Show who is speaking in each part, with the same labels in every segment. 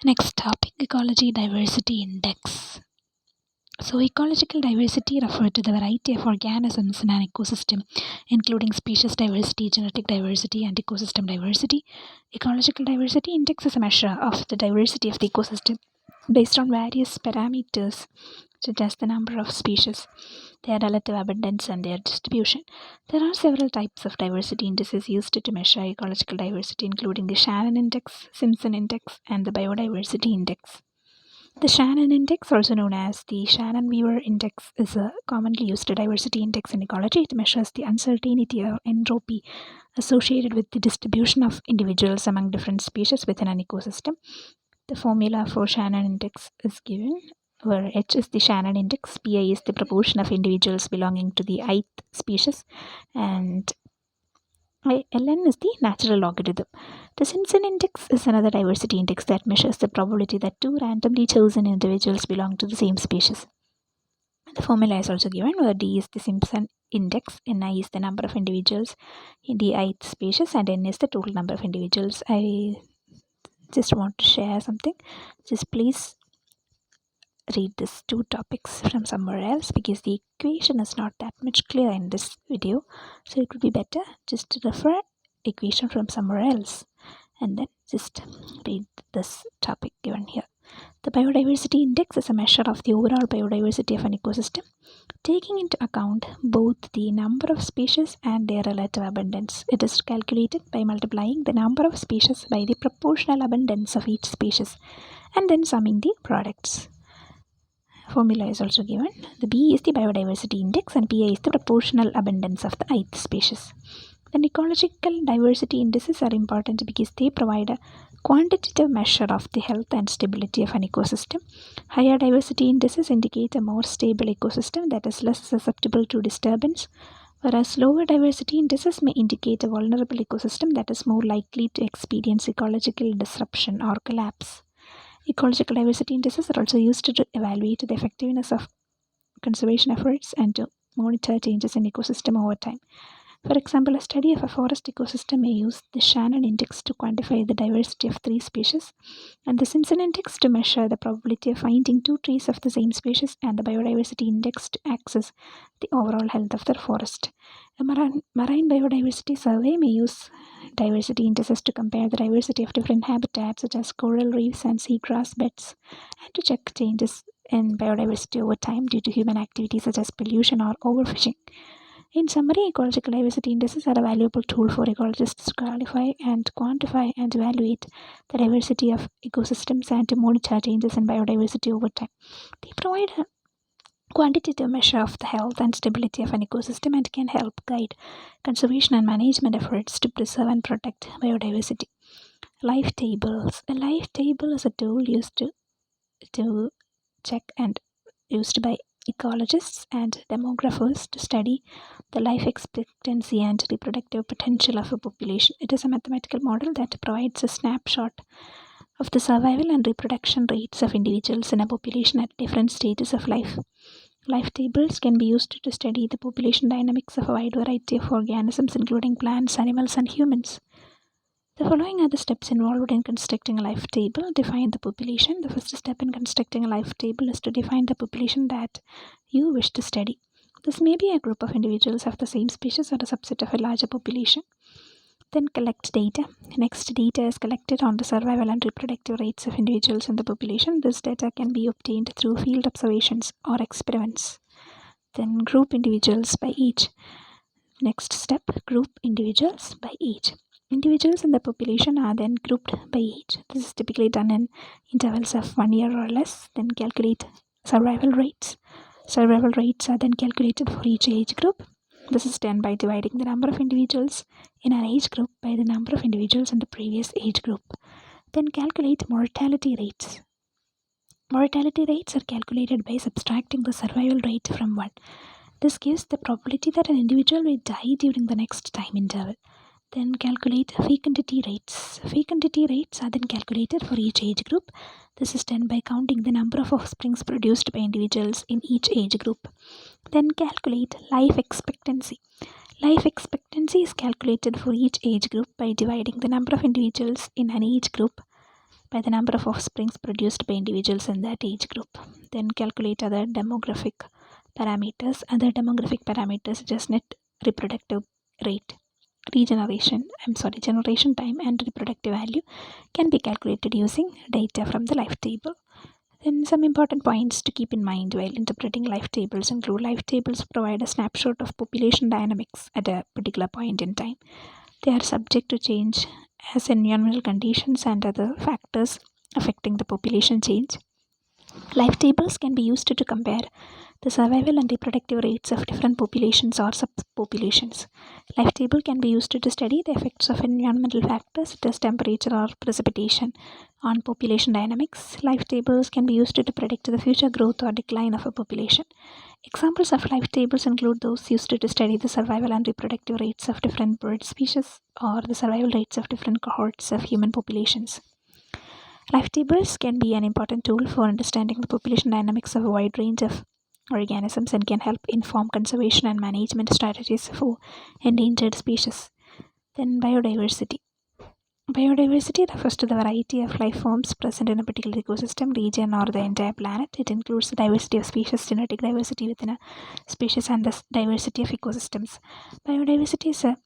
Speaker 1: Next topic, ecology diversity index. So, ecological diversity refers to the variety of organisms in an ecosystem, including species diversity, genetic diversity, and ecosystem diversity. Ecological diversity index is a measure of the diversity of the ecosystem based on various parameters such as the number of species, their relative abundance, and their distribution. There are several types of diversity indices used to measure ecological diversity, including the Shannon Index, Simpson Index, and the Biodiversity Index. The Shannon Index, also known as the Shannon-Weaver Index, is a commonly used diversity index in ecology. It measures the uncertainty or entropy associated with the distribution of individuals among different species within an ecosystem. The formula for Shannon Index is given, where H is the Shannon Index, PI is the proportion of individuals belonging to the ith species, and ln is the natural logarithm. The Simpson Index is another diversity index that measures the probability that two randomly chosen individuals belong to the same species. The formula is also given, where D is the Simpson Index, Ni is the number of individuals in the ith species, and N is the total number of individuals. I just want to share something. Just please read these two topics from somewhere else, because the equation is not that much clear in this video, so it would be better just to refer equation from somewhere else and then just read this topic given here. The biodiversity index is a measure of the overall biodiversity of an ecosystem, taking into account both the number of species and their relative abundance. It is calculated by multiplying the number of species by the proportional abundance of each species and then summing the products. Formula is also given. The B is the biodiversity index and PI is the proportional abundance of the ith species. Then ecological diversity indices are important because they provide a quantitative measure of the health and stability of an ecosystem. Higher diversity indices indicate a more stable ecosystem that is less susceptible to disturbance, whereas lower diversity indices may indicate a vulnerable ecosystem that is more likely to experience ecological disruption or collapse. Ecological diversity indices are also used to evaluate the effectiveness of conservation efforts and to monitor changes in ecosystem over time. For example, a study of a forest ecosystem may use the Shannon Index to quantify the diversity of 3 species, and the Simpson Index to measure the probability of finding 2 trees of the same species, and the Biodiversity Index to access the overall health of the forest. A marine biodiversity survey may use diversity indices to compare the diversity of different habitats such as coral reefs and seagrass beds, and to check changes in biodiversity over time due to human activities such as pollution or overfishing. In summary, ecological diversity indices are a valuable tool for ecologists to qualify and quantify and evaluate the diversity of ecosystems and to monitor changes in biodiversity over time. They provide a quantitative measure of the health and stability of an ecosystem and can help guide conservation and management efforts to preserve and protect biodiversity. Life tables. A life table is a tool used to check and used by ecologists and demographers to study the life expectancy and reproductive potential of a population. It is a mathematical model that provides a snapshot of the survival and reproduction rates of individuals in a population at different stages of life. Life tables can be used to study the population dynamics of a wide variety of organisms, including plants, animals, and humans. The following are the steps involved in constructing a life table. Define the population. The first step in constructing a life table is to define the population that you wish to study. This may be a group of individuals of the same species or a subset of a larger population. Then collect data. Next, data is collected on the survival and reproductive rates of individuals in the population. This data can be obtained through field observations or experiments. Then group individuals by age. Next step, group individuals by age. Individuals in the population are then grouped by age. This is typically done in intervals of 1 year or less. Then calculate survival rates. Survival rates are then calculated for each age group. This is done by dividing the number of individuals in an age group by the number of individuals in the previous age group. Then calculate mortality rates. Mortality rates are calculated by subtracting the survival rate from 1. This gives the probability that an individual will die during the next time interval. Then calculate fecundity rates. Fecundity rates are then calculated for each age group. This is done by counting the number of offsprings produced by individuals in each age group. Then calculate life expectancy. Life expectancy is calculated for each age group by dividing the number of individuals in an age group by the number of offsprings produced by individuals in that age group. Then calculate other demographic parameters. Other demographic parameters such as net reproductive rate, generation time and reproductive value can be calculated using data from the life table. Then some important points to keep in mind while interpreting life tables include life tables provide a snapshot of population dynamics at a particular point in time. They are subject to change as environmental conditions and other factors affecting the population change. Life tables can be used to compare the survival and reproductive rates of different populations or subpopulations. Life table can be used to study the effects of environmental factors such as temperature or precipitation on population dynamics. Life tables can be used to predict the future growth or decline of a population. Examples of life tables include those used to study the survival and reproductive rates of different bird species or the survival rates of different cohorts of human populations. Life tables can be an important tool for understanding the population dynamics of a wide range of organisms and can help inform conservation and management strategies for endangered species. Then biodiversity. Biodiversity refers to the variety of life forms present in a particular ecosystem, region, or the entire planet. It includes the diversity of species, genetic diversity within a species, and the diversity of ecosystems. Biodiversity is a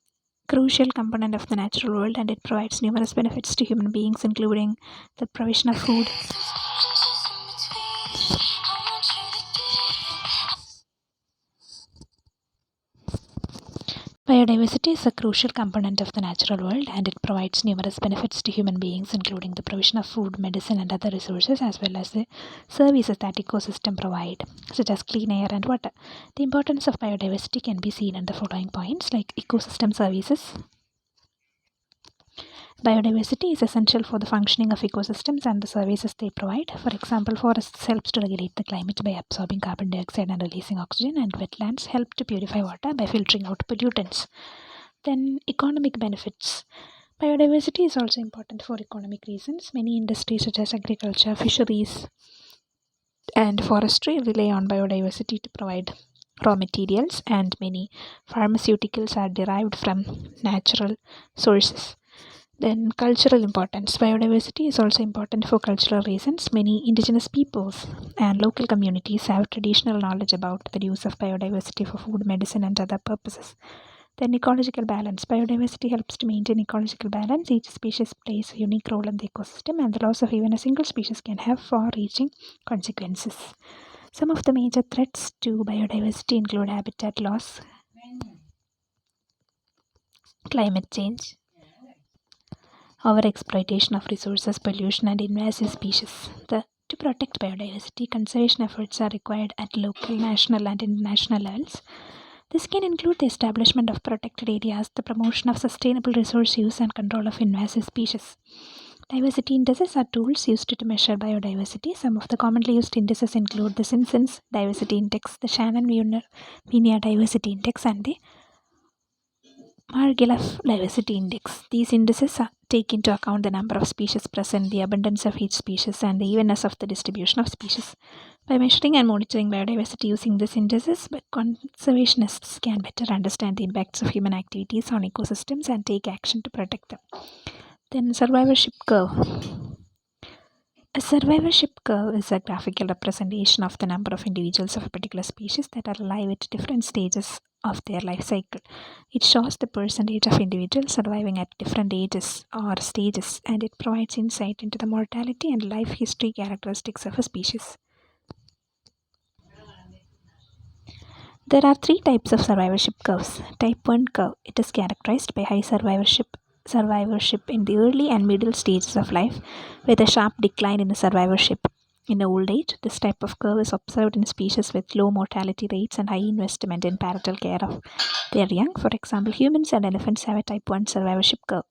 Speaker 1: crucial component of the natural world and it provides numerous benefits to human beings, including the provision of food. Biodiversity is a crucial component of the natural world and it provides numerous benefits to human beings, including the provision of food, medicine, and other resources, as well as the services that ecosystem provide, such as clean air and water. The importance of biodiversity can be seen in the following points, like ecosystem services. Biodiversity is essential for the functioning of ecosystems and the services they provide. For example, forests help to regulate the climate by absorbing carbon dioxide and releasing oxygen, and wetlands help to purify water by filtering out pollutants. Then economic benefits. Biodiversity is also important for economic reasons. Many industries such as agriculture, fisheries, and forestry rely on biodiversity to provide raw materials, and many pharmaceuticals are derived from natural sources. Then cultural importance. Biodiversity is also important for cultural reasons. Many indigenous peoples and local communities have traditional knowledge about the use of biodiversity for food, medicine, and other purposes. Then ecological balance. Biodiversity helps to maintain ecological balance. Each species plays a unique role in the ecosystem, and the loss of even a single species can have far-reaching consequences. Some of the major threats to biodiversity include habitat loss, climate change, overexploitation of resources, pollution, and invasive species. To protect biodiversity, conservation efforts are required at local, national, and international levels. This can include the establishment of protected areas, the promotion of sustainable resource use, and control of invasive species. Diversity indices are tools used to measure biodiversity. Some of the commonly used indices include the Simpson's Diversity Index, the Shannon-Wienia Diversity Index, and the Margalef Diversity Index. These indices take into account the number of species present, the abundance of each species, and the evenness of the distribution of species. By measuring and monitoring biodiversity using these indices, conservationists can better understand the impacts of human activities on ecosystems and take action to protect them. Then survivorship curve. A survivorship curve is a graphical representation of the number of individuals of a particular species that are alive at different stages of their life cycle. It shows the percentage of individuals surviving at different ages or stages, and it provides insight into the mortality and life history characteristics of a species. There are three types of survivorship curves. Type 1 curve. It is characterized by high survivorship in the early and middle stages of life, with a sharp decline in survivorship in old age. This type of curve is observed in species with low mortality rates and high investment in parental care of their young. For example, humans and elephants have a type 1 survivorship curve.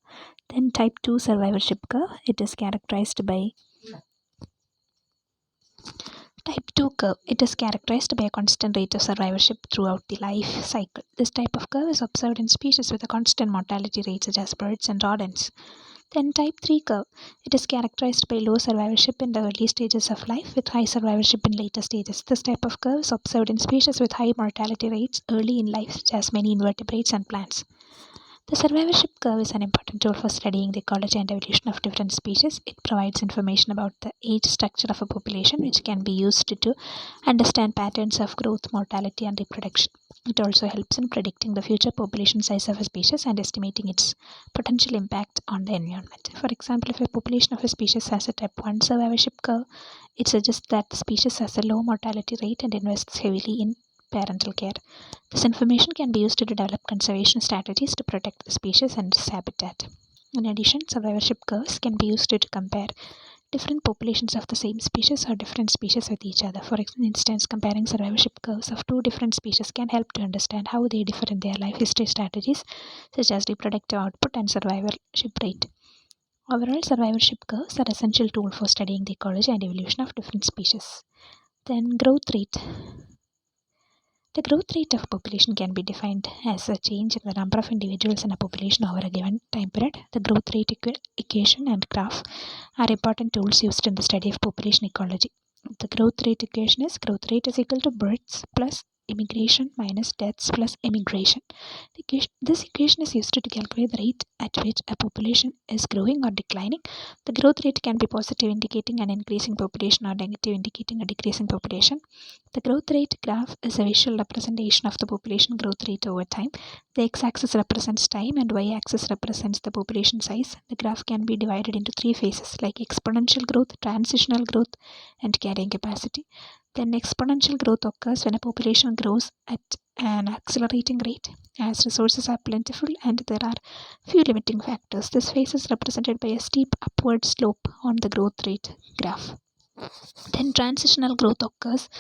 Speaker 1: Then type 2 survivorship curve. It is characterized by Type 2 curve. It is characterized by a constant rate of survivorship throughout the life cycle. This type of curve is observed in species with a constant mortality rate such as birds and rodents. Then type 3 curve. It is characterized by low survivorship in the early stages of life with high survivorship in later stages. This type of curve is observed in species with high mortality rates early in life such as many invertebrates and plants. The survivorship curve is an important tool for studying the ecology and evolution of different species. It provides information about the age structure of a population, which can be used to understand patterns of growth, mortality, and reproduction. It also helps in predicting the future population size of a species and estimating its potential impact on the environment. For example, if a population of a species has a type 1 survivorship curve, it suggests that the species has a low mortality rate and invests heavily in parental care. This information can be used to develop conservation strategies to protect the species and its habitat. In addition, survivorship curves can be used to compare different populations of the same species or different species with each other. For instance, comparing survivorship curves of two different species can help to understand how they differ in their life history strategies, such as reproductive output and survivorship rate. Overall, survivorship curves are essential tool for studying the ecology and evolution of different species. Then growth rate. The growth rate of a population can be defined as a change in the number of individuals in a population over a given time period. The growth rate equation and graph are important tools used in the study of population ecology. The growth rate equation is growth rate is equal to births plus immigration minus deaths plus emigration. This equation is used to calculate the rate at which a population is growing or declining. The growth rate can be positive, indicating an increasing population, or negative, indicating a decreasing population. The growth rate graph is a visual representation of the population growth rate over time. The x-axis represents time and y-axis represents the population size. The graph can be divided into three phases like exponential growth, transitional growth, and carrying capacity. Then exponential growth occurs when a population grows at an accelerating rate as resources are plentiful and there are few limiting factors. This phase is represented by a steep upward slope on the growth rate graph. Then transitional growth occurs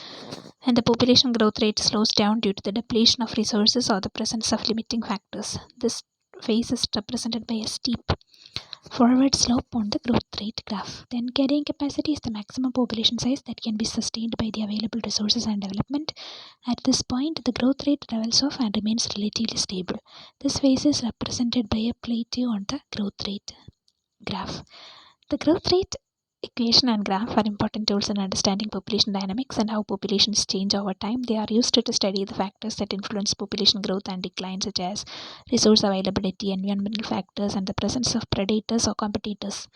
Speaker 1: and the population growth rate slows down due to the depletion of resources or the presence of limiting factors. This phase is represented by a steep forward slope on the growth rate graph. Then carrying capacity is the maximum population size that can be sustained by the available resources and development. At this point, the growth rate levels off and remains relatively stable. This phase is represented by a plateau on the growth rate graph. The growth rate equation and graph are important tools in understanding population dynamics and how populations change over time. They are used to study the factors that influence population growth and decline, such as resource availability, environmental factors, and the presence of predators or competitors.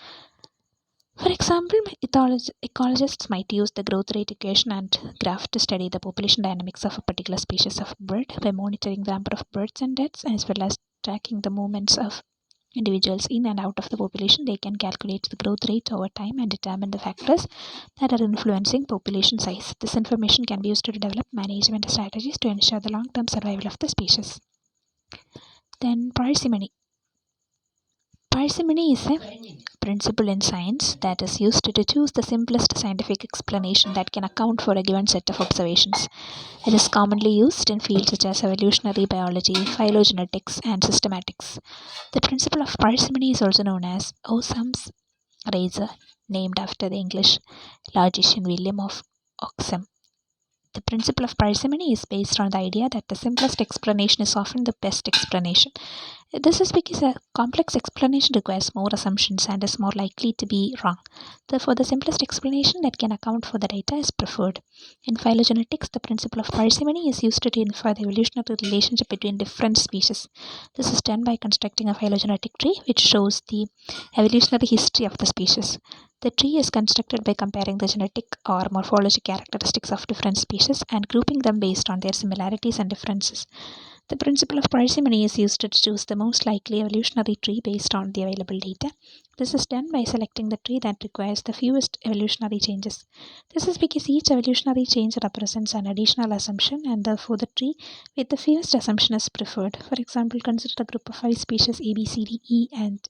Speaker 1: For example, ecologists might use the growth rate equation and graph to study the population dynamics of a particular species of bird by monitoring the number of births and deaths, as well as tracking the movements of individuals in and out of the population. They can calculate the growth rate over time and determine the factors that are influencing population size. This information can be used to develop management strategies to ensure the long-term survival of the species. Then parsimony. Parsimony is a principle in science that is used to choose the simplest scientific explanation that can account for a given set of observations. It is commonly used in fields such as evolutionary biology, phylogenetics, and systematics. The principle of parsimony is also known as Occam's razor, named after the English logician William of Ockham. The principle of parsimony is based on the idea that the simplest explanation is often the best explanation. This is because a complex explanation requires more assumptions and is more likely to be wrong. Therefore, the simplest explanation that can account for the data is preferred. In phylogenetics, the principle of parsimony is used to infer the evolutionary relationship between different species. This is done by constructing a phylogenetic tree which shows the evolutionary history of the species. The tree is constructed by comparing the genetic or morphologic characteristics of different species and grouping them based on their similarities and differences. The principle of parsimony is used to choose the most likely evolutionary tree based on the available data. This is done by selecting the tree that requires the fewest evolutionary changes. This is because each evolutionary change represents an additional assumption and therefore the tree with the fewest assumption is preferred. For example, consider a group of 5 species A, B, C, D, E, and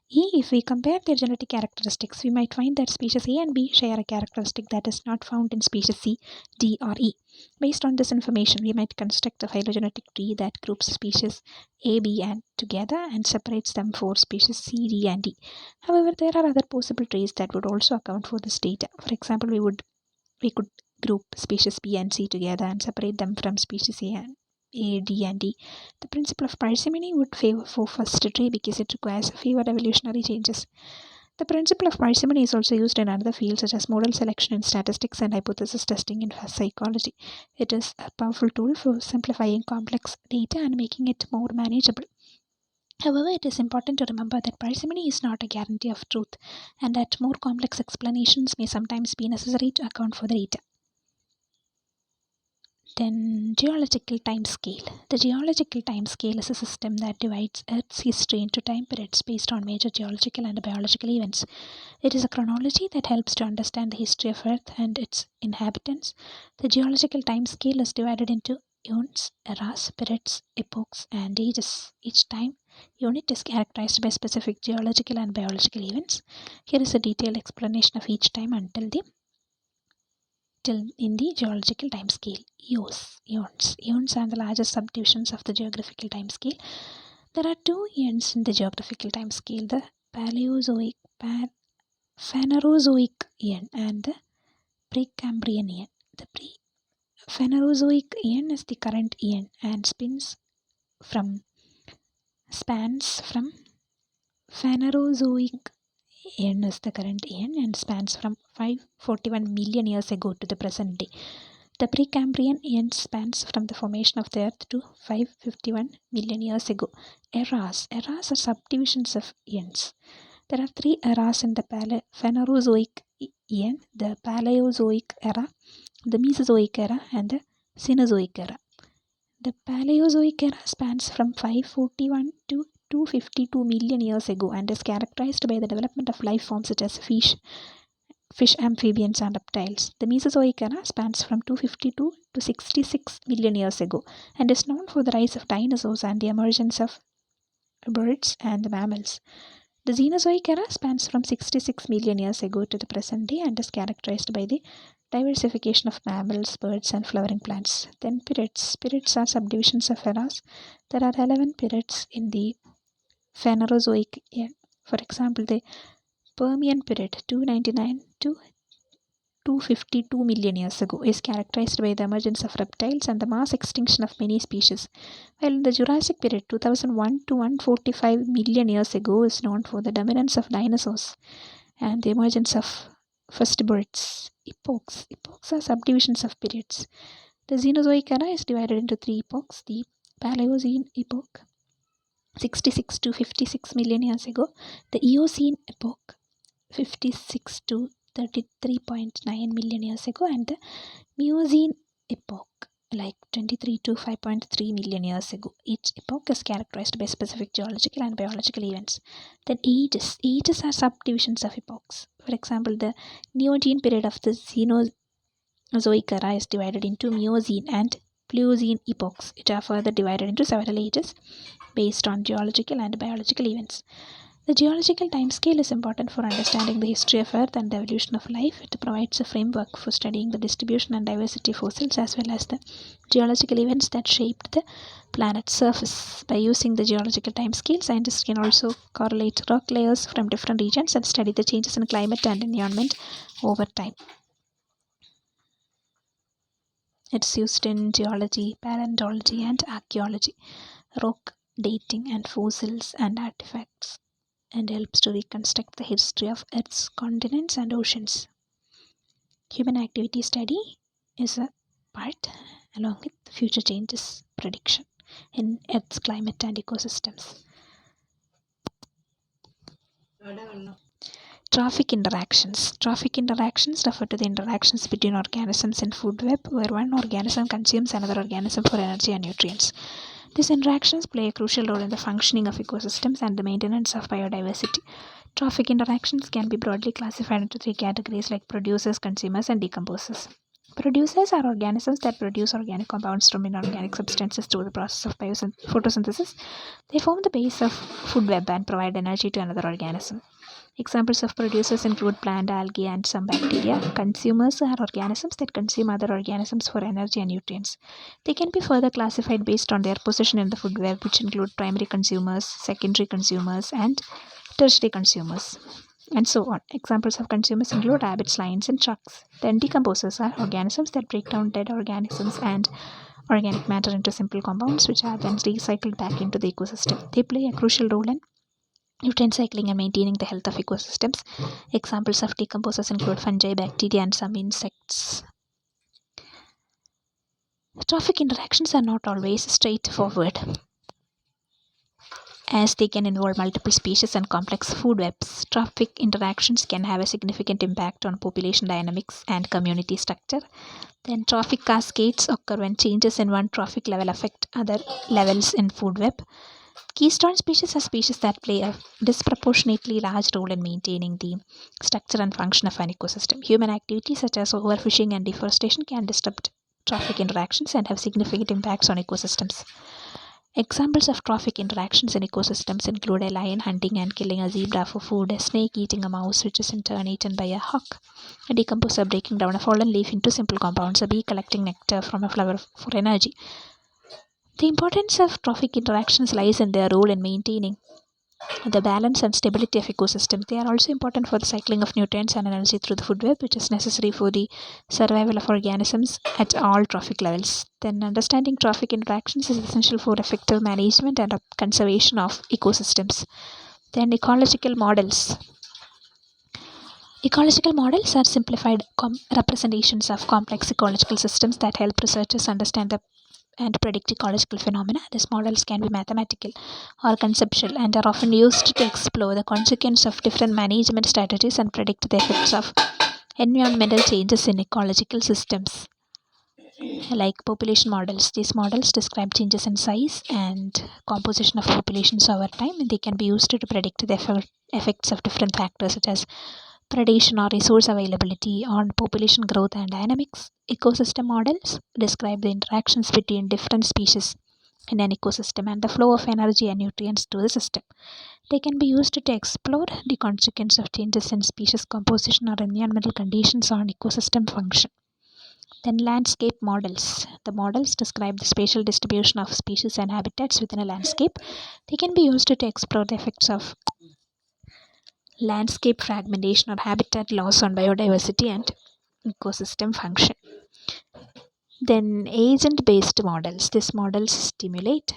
Speaker 1: if we compare their genetic characteristics, we might find that species A and B share a characteristic that is not found in species C, D, or E. Based on this information, we might construct a phylogenetic tree that groups species A, B, and together and separates them for species C, D, and E. However, there are other possible trees that would also account for this data. For example, we could group species B and C together and separate them from species A, D, and E. The principle of parsimony would favor for first tree because it requires fewer evolutionary changes. The principle of parsimony is also used in other fields such as model selection in statistics and hypothesis testing in psychology. It is a powerful tool for simplifying complex data and making it more manageable. However, it is important to remember that parsimony is not a guarantee of truth and that more complex explanations may sometimes be necessary to account for the data. Then, geological time scale. The geological time scale is a system that divides Earth's history into time periods based on major geological and biological events. It is a chronology that helps to understand the history of Earth and its inhabitants. The geological time scale is divided into eons, eras, periods, epochs, and ages. Each time unit is characterized by specific geological and biological events. Here is a detailed explanation of each time in the geological time scale. Eons are the largest subdivisions of the geographical time scale. There are two eons in the geographical time scale: the Paleozoic, Phanerozoic eon and the Precambrian eon. The Phanerozoic eon is the current eon and spans from Phanerozoic eon is the current eon and spans from 541 million years ago to the present day. The Precambrian eon spans from the formation of the Earth to 551 million years ago. Eras are subdivisions of eons. There are three eras in the Phanerozoic eon: the Paleozoic era, the Mesozoic era, and the Cenozoic era. The Paleozoic era spans from 541 to 252 million years ago and is characterized by the development of life forms such as fish, amphibians, and reptiles. The Mesozoic era spans from 252 to 66 million years ago and is known for the rise of dinosaurs and the emergence of birds and mammals. The Cenozoic era spans from 66 million years ago to the present day and is characterized by the diversification of mammals, birds, and flowering plants. Then periods. Periods are subdivisions of eras. There are 11 periods in the Phanerozoic era. For example, the Permian period, 299 to 252 million years ago, is characterized by the emergence of reptiles and the mass extinction of many species, while in the Jurassic period, 2001 to 145 million years ago, is known for the dominance of dinosaurs and the emergence of first birds. Epochs are subdivisions of periods. The Cenozoic era is divided into three epochs: the Paleocene epoch, 66 to 56 million years ago; the Eocene epoch, 56 to 33.9 million years ago; and the Miocene epoch, like 23 to 5.3 million years ago. Each epoch is characterized by specific geological and biological events. Then ages are subdivisions of epochs. For example, the Neogene period of the Cenozoic era is divided into Miocene and Pliocene epochs, which are further divided into several ages based on geological and biological events. The geological timescale is important for understanding the history of Earth and the evolution of life. It provides a framework for studying the distribution and diversity of fossils as well as the geological events that shaped the planet's surface. By using the geological timescale, scientists can also correlate rock layers from different regions and study the changes in climate and environment over time. It's used in geology, paleontology, and archaeology, rock dating, and fossils and artifacts, and helps to reconstruct the history of Earth's continents and oceans. Human activity study is a part along with future changes prediction in Earth's climate and ecosystems. Trophic interactions. Trophic interactions refer to the interactions between organisms in food web where one organism consumes another organism for energy and nutrients. These interactions play a crucial role in the functioning of ecosystems and the maintenance of biodiversity. Trophic interactions can be broadly classified into three categories like producers, consumers, and decomposers. Producers are organisms that produce organic compounds from inorganic substances through the process of photosynthesis. They form the base of food web and provide energy to another organism. Examples of producers include plant, algae, and some bacteria. Consumers are organisms that consume other organisms for energy and nutrients. They can be further classified based on their position in the food web, which include primary consumers, secondary consumers, and tertiary consumers, and so on. Examples of consumers include rabbits, lions, and sharks. Then decomposers are organisms that break down dead organisms and organic matter into simple compounds, which are then recycled back into the ecosystem. They play a crucial role in nutrient cycling and maintaining the health of ecosystems. Examples of decomposers include fungi, bacteria, and some insects. Trophic interactions are not always straightforward, as they can involve multiple species and complex food webs. Trophic interactions can have a significant impact on population dynamics and community structure. Then trophic cascades occur when changes in one trophic level affect other levels in food web. Keystone species are species that play a disproportionately large role in maintaining the structure and function of an ecosystem. Human activities such as overfishing and deforestation can disrupt trophic interactions and have significant impacts on ecosystems. Examples of trophic interactions in ecosystems include a lion hunting and killing a zebra for food, a snake eating a mouse which is in turn eaten by a hawk, a decomposer breaking down a fallen leaf into simple compounds, a bee collecting nectar from a flower for energy. The importance of trophic interactions lies in their role in maintaining the balance and stability of ecosystems. They are also important for the cycling of nutrients and energy through the food web, which is necessary for the survival of organisms at all trophic levels. Then, understanding trophic interactions is essential for effective management and conservation of ecosystems. Then, ecological models. Ecological models are simplified representations of complex ecological systems that help researchers understand and predict ecological phenomena. These models can be mathematical or conceptual and are often used to explore the consequence of different management strategies and predict the effects of environmental changes in ecological systems. Like population models, these models describe changes in size and composition of populations over time, and they can be used to predict the effects of different factors such as predation or resource availability on population growth and dynamics. Ecosystem models describe the interactions between different species in an ecosystem and the flow of energy and nutrients to the system. They can be used to explore the consequence of changes in species composition or environmental conditions on ecosystem function. Then landscape models. The models describe the spatial distribution of species and habitats within a landscape. They can be used to explore the effects of landscape fragmentation or habitat loss on biodiversity and ecosystem function. Then agent based models. These models stimulate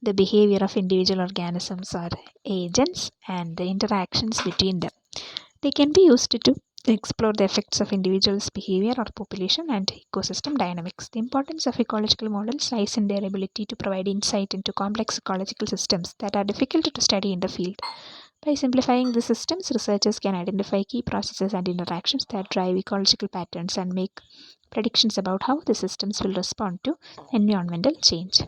Speaker 1: the behavior of individual organisms or agents and the interactions between them. They can be used to explore the effects of individuals' behavior or population and ecosystem dynamics. The importance of ecological models lies in their ability to provide insight into complex ecological systems that are difficult to study in the field. By simplifying the systems, researchers can identify key processes and interactions that drive ecological patterns and make predictions about how the systems will respond to environmental change.